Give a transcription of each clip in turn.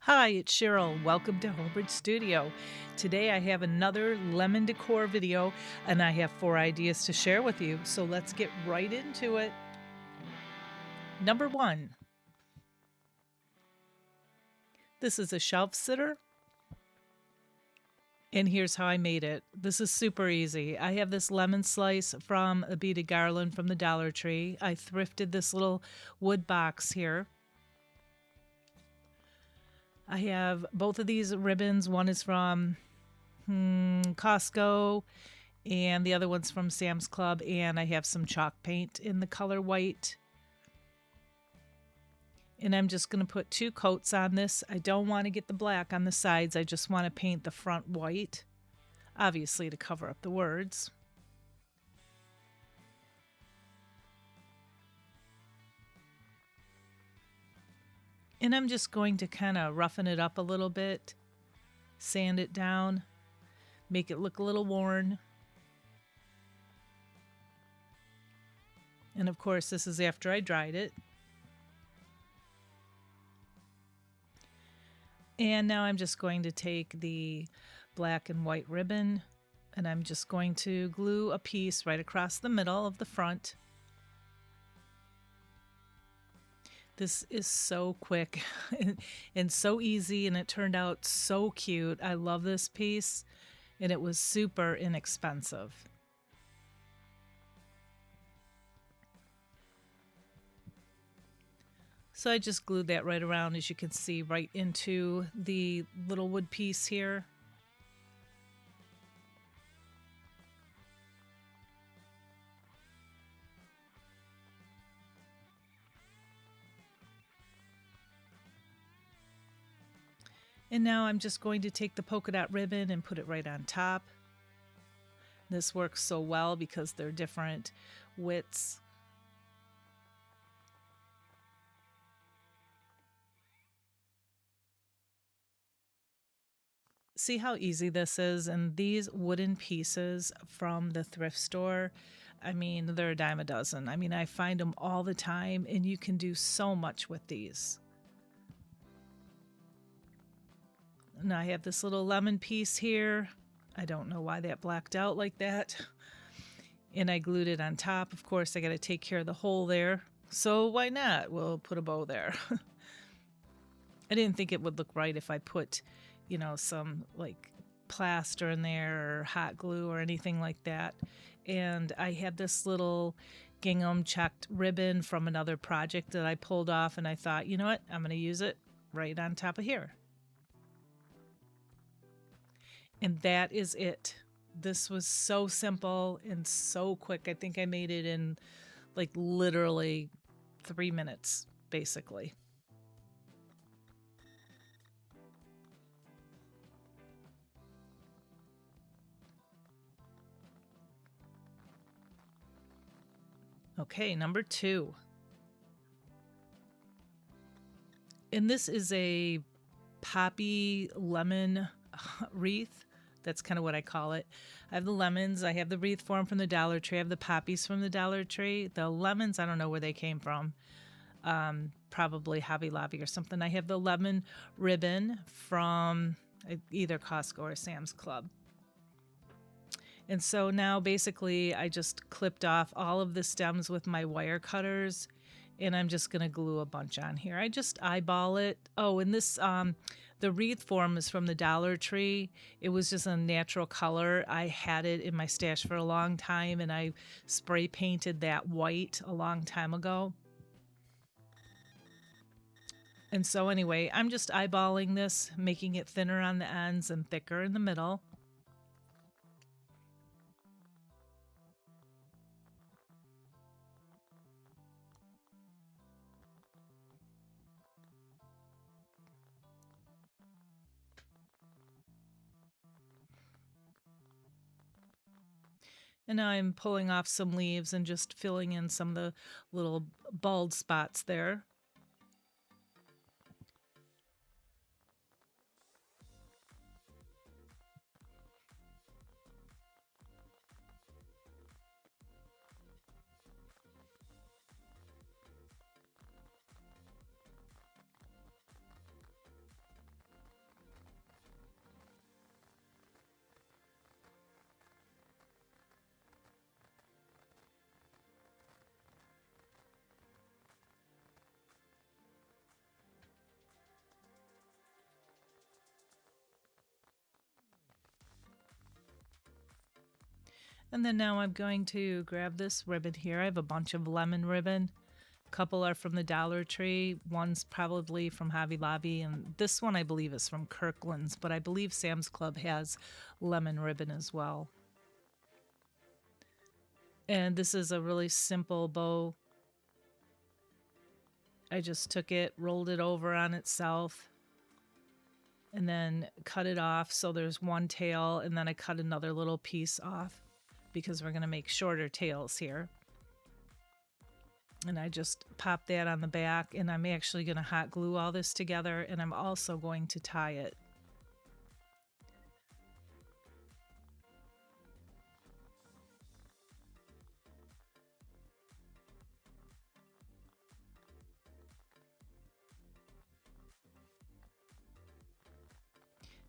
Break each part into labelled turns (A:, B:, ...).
A: Hi, it's Cheryl. Welcome to Homebridge Studio. Today I have another lemon decor video and I have 4 ideas to share with you. So let's get right into it. Number 1. This is a shelf sitter. And here's how I made it. This is super easy. I have this lemon slice from a beaded garland from the Dollar Tree. I thrifted this little wood box here. I have both of these ribbons. One is from Costco and the other one's from Sam's Club, and I have some chalk paint in the color white. And I'm just going to put 2 coats on this. I don't want to get the black on the sides. I just want to paint the front white, obviously to cover up the words. And I'm just going to kind of roughen it up a little bit, sand it down, make it look a little worn. And of course, this is after I dried it. And now I'm just going to take the black and white ribbon and I'm just going to glue a piece right across the middle of the front. This is so quick and so easy, and it turned out so cute. I love this piece, and it was super inexpensive. So I just glued that right around, as you can see, right into the little wood piece here. And now I'm just going to take the polka dot ribbon and put it right on top. This works so well because they're different widths. See how easy this is? And these wooden pieces from the thrift store, I mean, they're a dime a dozen. I mean, I find them all the time, and you can do so much with these. Now I have this little lemon piece here. I don't know why that blacked out like that. And I glued it on top. Of course, I got to take care of the hole there. So why not? We'll put a bow there. I didn't think it would look right if I put, some like plaster in there or hot glue or anything like that. And I had this little gingham checked ribbon from another project that I pulled off, and I thought, you know what? I'm going to use it right on top of here. And that is it. This was so simple and so quick. I think I made it in like literally 3 minutes, basically. Okay, number 2. And this is a poppy lemon wreath. That's kind of what I call it. I have the lemons. I have the wreath form from the Dollar Tree. I have the poppies from the Dollar Tree. The lemons, I don't know where they came from. Probably Hobby Lobby or something. I have the lemon ribbon from either Costco or Sam's Club. And so now basically I just clipped off all of the stems with my wire cutters, and I'm just going to glue a bunch on here. I just eyeball it. Oh, and this, the wreath form is from the Dollar Tree. It was just a natural color. I had it in my stash for a long time, and I spray painted that white a long time ago. And so anyway, I'm just eyeballing this, making it thinner on the ends and thicker in the middle. And now I'm pulling off some leaves and just filling in some of the little bald spots there. And then now I'm going to grab this ribbon here. I have a bunch of lemon ribbon. A couple are from the Dollar Tree. One's probably from Hobby Lobby. And this one I believe is from Kirkland's. But I believe Sam's Club has lemon ribbon as well. And this is a really simple bow. I just took it, rolled it over on itself, and then cut it off. So there's one tail, and then I cut another little piece off because we're going to make shorter tails here. And I just pop that on the back, and I'm actually going to hot glue all this together, and I'm also going to tie it.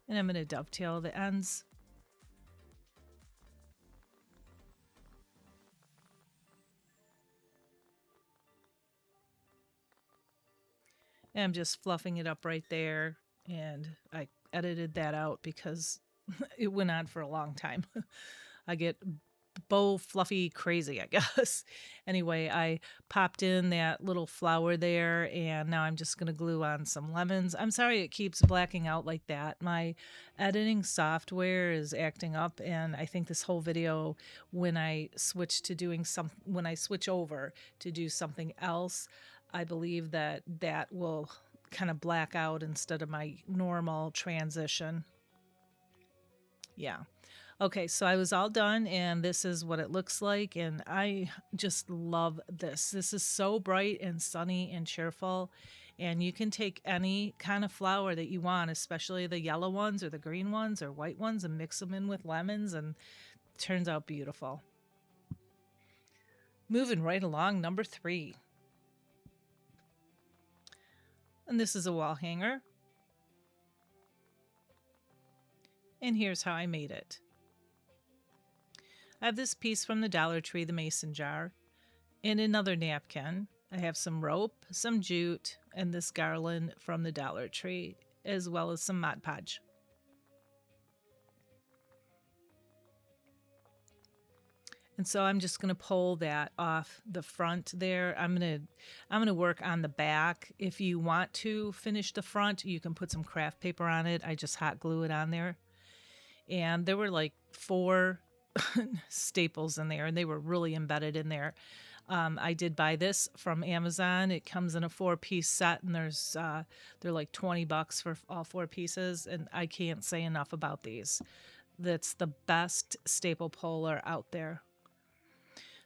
A: And I'm going to dovetail the ends. And I'm just fluffing it up right there. And I edited that out because it went on for a long time. I get bow fluffy crazy, I guess. Anyway, I popped in that little flower there, and now I'm just going to glue on some lemons. I'm sorry it keeps blacking out like that. My editing software is acting up, and I think this whole video, when I switch over to do something else, I believe that will kind of black out instead of my normal transition. Yeah. Okay, so I was all done, and this is what it looks like, and I just love this. This is so bright and sunny and cheerful, and you can take any kind of flower that you want, especially the yellow ones or the green ones or white ones, and mix them in with lemons, and it turns out beautiful. Moving right along, number 3. And this is a wall hanger. And here's how I made it. I have this piece from the Dollar Tree, the mason jar, and another napkin. I have some rope, some jute, and this garland from the Dollar Tree, as well as some Mod Podge. And so I'm just going to pull that off the front there. I'm going to work on the back. If you want to finish the front, you can put some craft paper on it. I just hot glue it on there. And there were like 4 staples in there, and they were really embedded in there. I did buy this from Amazon. It comes in a 4-piece set, and they're like $20 for all 4 pieces, and I can't say enough about these. That's the best staple puller out there.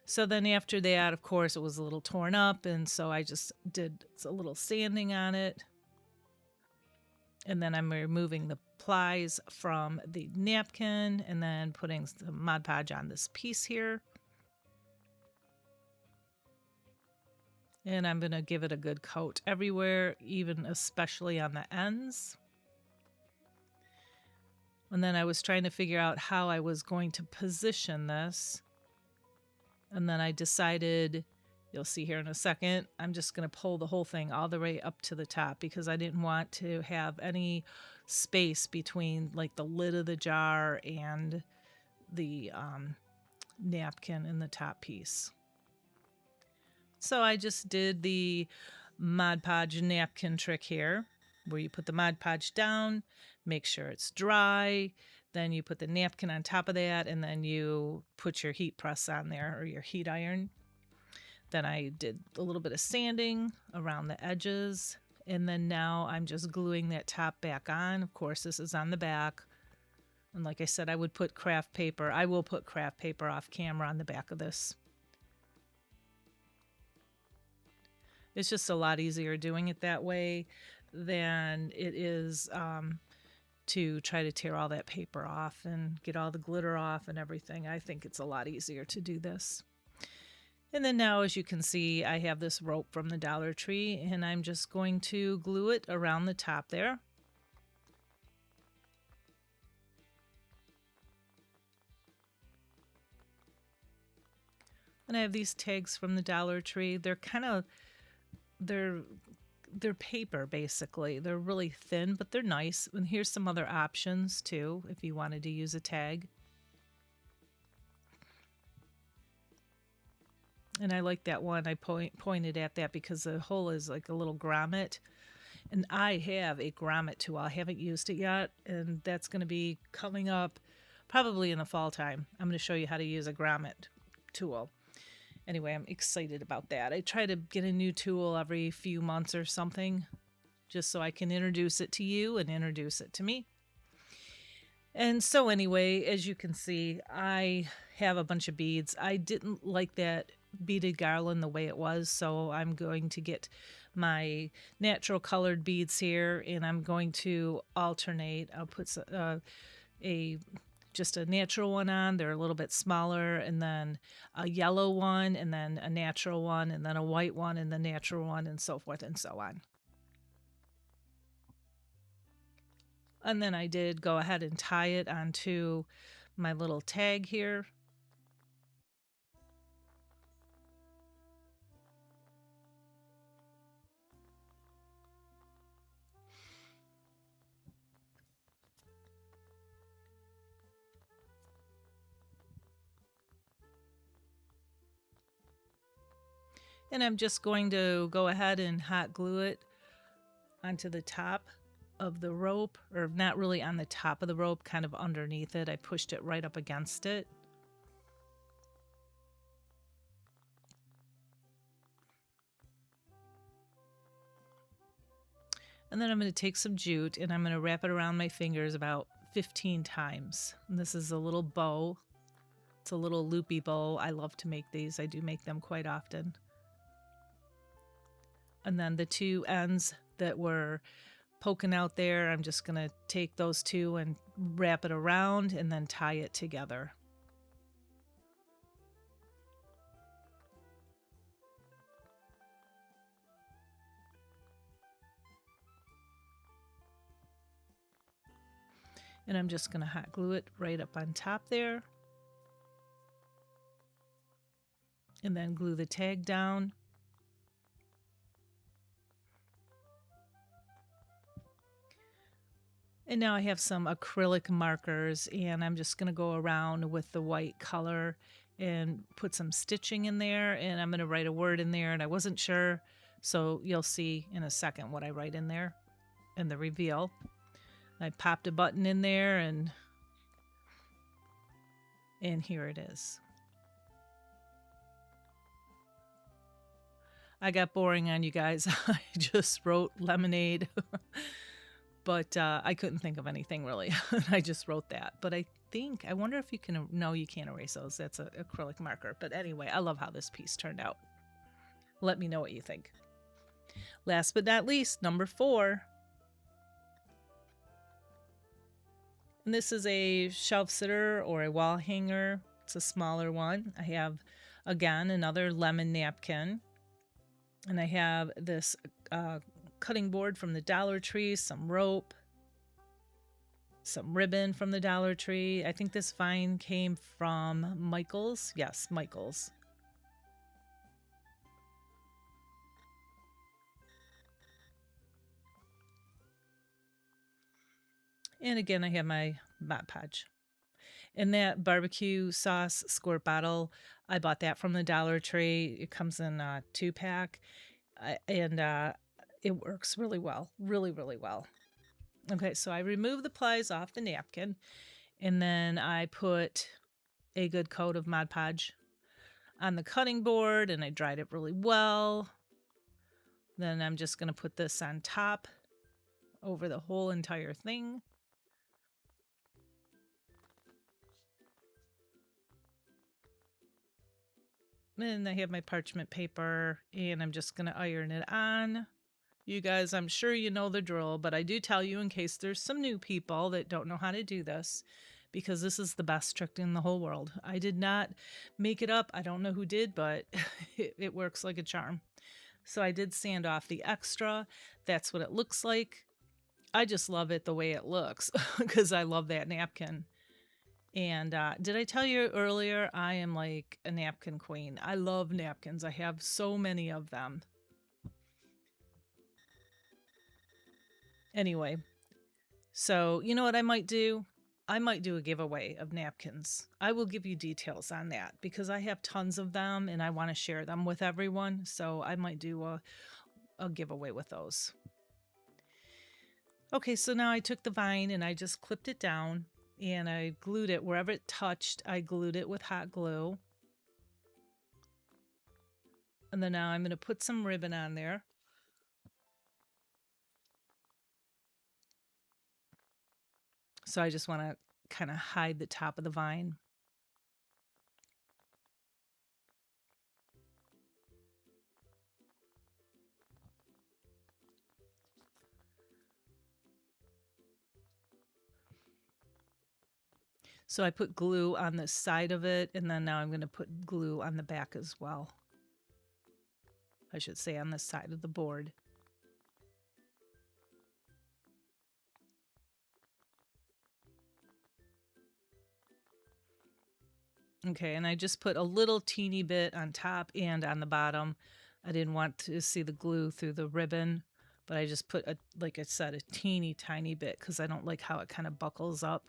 A: So then after that, of course, it was a little torn up, and so I just did a little sanding on it. And then I'm removing the plies from the napkin and then putting some Mod Podge on this piece here. And I'm going to give it a good coat everywhere, even especially on the ends. And then I was trying to figure out how I was going to position this. And then I decided, you'll see here in a second, I'm just going to pull the whole thing all the way up to the top because I didn't want to have any space between like the lid of the jar and the napkin in the top piece. So I just did the Mod Podge napkin trick here, where you put the Mod Podge down, make sure it's dry, then you put the napkin on top of that, and then you put your heat press on there or your heat iron. Then I did a little bit of sanding around the edges, and then now I'm just gluing that top back on. Of course, this is on the back. And like I said, I would put craft paper. I will put craft paper off camera on the back of this. It's just a lot easier doing it that way than it is to try to tear all that paper off and get all the glitter off and everything. I think it's a lot easier to do this. And then now, as you can see, I have this rope from the Dollar Tree, and I'm just going to glue it around the top there. And I have these tags from the Dollar Tree. They're kind of, they're paper, basically. They're really thin, but they're nice. And here's some other options, too, if you wanted to use a tag. And I like that one. I pointed at that because the hole is like a little grommet. And I have a grommet tool. I haven't used it yet. And that's going to be coming up probably in the fall time. I'm going to show you how to use a grommet tool. Anyway, I'm excited about that. I try to get a new tool every few months or something, just so I can introduce it to you and introduce it to me. And so anyway, as you can see, I have a bunch of beads. I didn't like that beaded garland the way it was, so I'm going to get my natural colored beads here, and I'm going to alternate. I'll put just a natural one on. They're a little bit smaller, and then a yellow one, and then a natural one, and then a white one, and the natural one, and so forth and so on. And then I did go ahead and tie it onto my little tag here. And I'm just going to go ahead and hot glue it onto the top of the rope, or not really on the top of the rope, kind of underneath it. I pushed it right up against it. And then I'm going to take some jute and I'm going to wrap it around my fingers about 15 times. And this is a little bow. It's a little loopy bow. I love to make these. I do make them quite often. And then the two ends that were poking out there, I'm just going to take those two and wrap it around and then tie it together. And I'm just going to hot glue it right up on top there. And then glue the tag down. And now I have some acrylic markers, and I'm just going to go around with the white color and put some stitching in there, and I'm going to write a word in there, and I wasn't sure, so you'll see in a second what I write in there in the reveal. I popped a button in there, and here it is. I got boring on you guys. I just wrote lemonade. But I couldn't think of anything really. I just wrote that. But I wonder if you can, no, you can't erase those. That's an acrylic marker. But anyway, I love how this piece turned out. Let me know what you think. Last but not least, number 4. And this is a shelf sitter or a wall hanger. It's a smaller one. I have, again, another lemon napkin. And I have this cutting board from the Dollar Tree, some rope, some ribbon from the Dollar Tree. I think this vine came from Michael's. Yes, Michael's. And again, I have my Mod Podge. And that barbecue sauce squirt bottle, I bought that from the Dollar Tree. It comes in a 2-pack. And it works really well. Really, really well. Okay, so I remove the plies off the napkin, and then I put a good coat of Mod Podge on the cutting board, and I dried it really well. Then I'm just going to put this on top over the whole entire thing. And I have my parchment paper, and I'm just going to iron it on. You guys, I'm sure you know the drill, but I do tell you in case there's some new people that don't know how to do this, because this is the best trick in the whole world. I did not make it up. I don't know who did, but it works like a charm. So I did sand off the extra. That's what it looks like. I just love it the way it looks because I love that napkin. And did I tell you earlier, I am like a napkin queen. I love napkins. I have so many of them. Anyway, so you know what I might do? I might do a giveaway of napkins. I will give you details on that because I have tons of them and I want to share them with everyone. So I might do a giveaway with those. Okay, so now I took the vine and I just clipped it down and I glued it wherever it touched. I glued it with hot glue. And then now I'm going to put some ribbon on there. So I just want to kind of hide the top of the vine. So I put glue on the side of it, and then now I'm going to put glue on the back as well. I should say on the side of the board. Okay, and I just put a little teeny bit on top and on the bottom. I didn't want to see the glue through the ribbon, but I just put, like I said, a teeny tiny bit because I don't like how it kind of buckles up.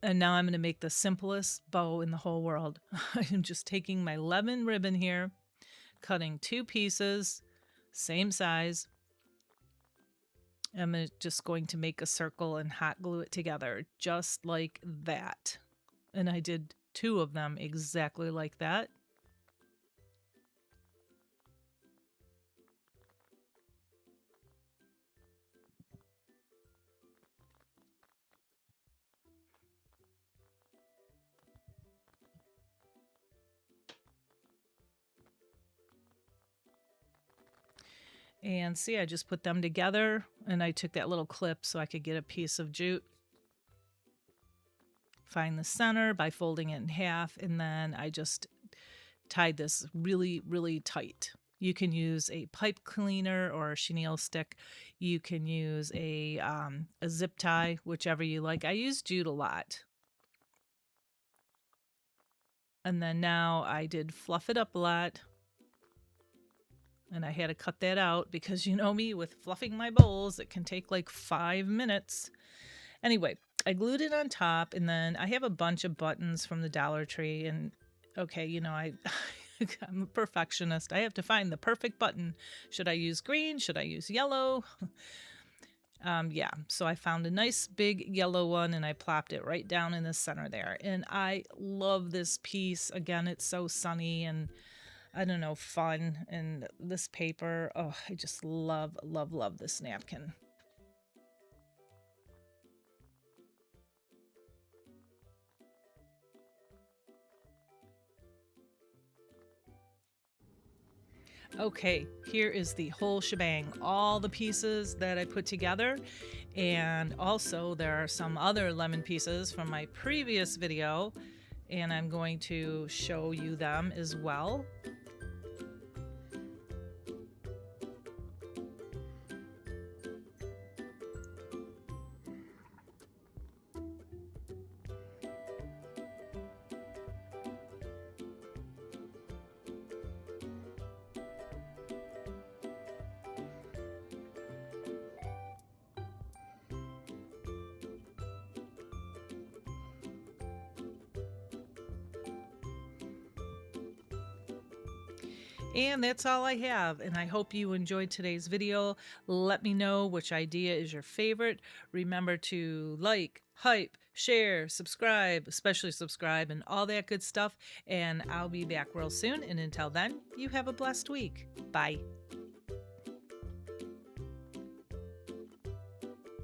A: And now I'm going to make the simplest bow in the whole world. I'm just taking my lemon ribbon here, cutting 2 pieces, same size. I'm just going to make a circle and hot glue it together just like that. And I did 2 of them exactly like that. And see, I just put them together and I took that little clip so I could get a piece of jute. Find the center by folding it in half, and then I just tied this really, really tight. You can use a pipe cleaner or a chenille stick. You can use a zip tie, whichever you like. I use jute a lot. And then now I did fluff it up a lot. And I had to cut that out because you know me with fluffing my bowls, it can take like 5 minutes. Anyway, I glued it on top, and then I have a bunch of buttons from the Dollar Tree. And okay, you know, I'm a perfectionist. I have to find the perfect button. Should I use green? Should I use yellow? Yeah, so I found a nice big yellow one and I plopped it right down in the center there. And I love this piece. Again, it's so sunny and I don't know, fun. And this paper, oh, I just love, love, love this napkin. Okay, here is the whole shebang, all the pieces that I put together. And also there are some other lemon pieces from my previous video, and I'm going to show you them as well. And that's all I have, and I hope you enjoyed today's video. Let me know which idea is your favorite. Remember to like, hype, share, subscribe, especially subscribe, and all that good stuff. And I'll be back real soon, and until then, you have a blessed week. Bye.